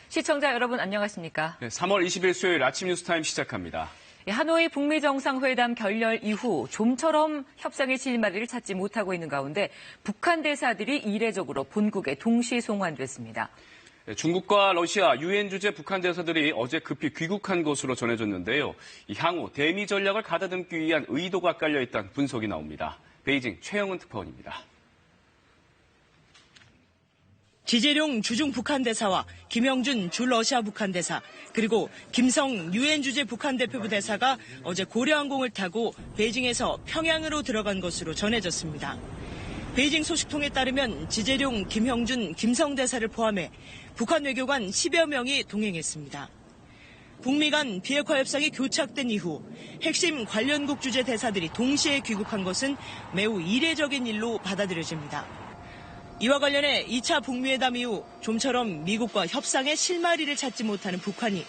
시청자 여러분 안녕하십니까? 네, 3월 20일 수요일 아침 뉴스타임 시작합니다. 하노이 북미 정상회담 결렬 이후 좀처럼 협상의 실마리를 찾지 못하고 있는 가운데 북한 대사들이 이례적으로 본국에 동시 송환됐습니다. 네, 중국과 러시아, 유엔 주재 북한 대사들이 어제 급히 귀국한 것으로 전해졌는데요. 향후 대미 전략을 가다듬기 위한 의도가 깔려있다는 분석이 나옵니다. 베이징 최영은 특파원입니다. 지재룡 주중 북한 대사와 김영준 주 러시아 북한 대사, 그리고 김성 유엔 주재 북한 대표부 대사가 어제 고려항공을 타고 베이징에서 평양으로 들어간 것으로 전해졌습니다. 베이징 소식통에 따르면 지재룡, 김형준, 김성 대사를 포함해 북한 외교관 10여 명이 동행했습니다. 북미 간 비핵화 협상이 교착된 이후 핵심 관련국 주재 대사들이 동시에 귀국한 것은 매우 이례적인 일로 받아들여집니다. 이와 관련해 2차 북미회담 이후 좀처럼 미국과 협상의 실마리를 찾지 못하는 북한이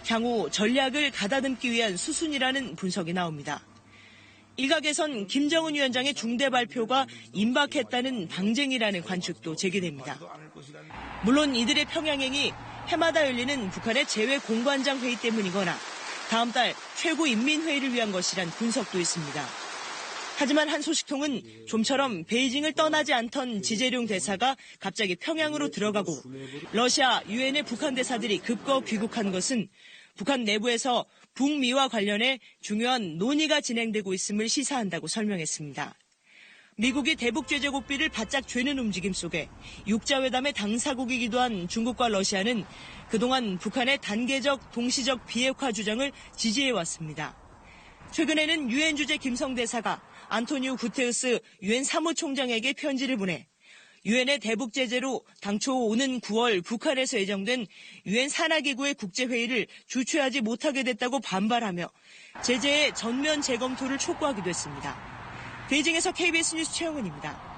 향후 전략을 가다듬기 위한 수순이라는 분석이 나옵니다. 일각에선 김정은 위원장의 중대 발표가 임박했다는 방쟁이라는 관측도 제기됩니다. 물론 이들의 평양행이 해마다 열리는 북한의 재외공관장 회의 때문이거나 다음 달 최고인민회의를 위한 것이란 분석도 있습니다. 하지만 한 소식통은 좀처럼 베이징을 떠나지 않던 지재룡 대사가 갑자기 평양으로 들어가고 러시아, 유엔의 북한 대사들이 급거 귀국한 것은 북한 내부에서 북미와 관련해 중요한 논의가 진행되고 있음을 시사한다고 설명했습니다. 미국이 대북 제재 고삐를 바짝 죄는 움직임 속에 육자회담의 당사국이기도 한 중국과 러시아는 그동안 북한의 단계적, 동시적 비핵화 주장을 지지해왔습니다. 최근에는 유엔 주재 김성 대사가 안토니오 구테르스 유엔 사무총장에게 편지를 보내 유엔의 대북 제재로 당초 오는 9월 북한에서 예정된 유엔 산하기구의 국제회의를 주최하지 못하게 됐다고 반발하며 제재의 전면 재검토를 촉구하기도 했습니다. 베이징에서 KBS 뉴스 최영은입니다.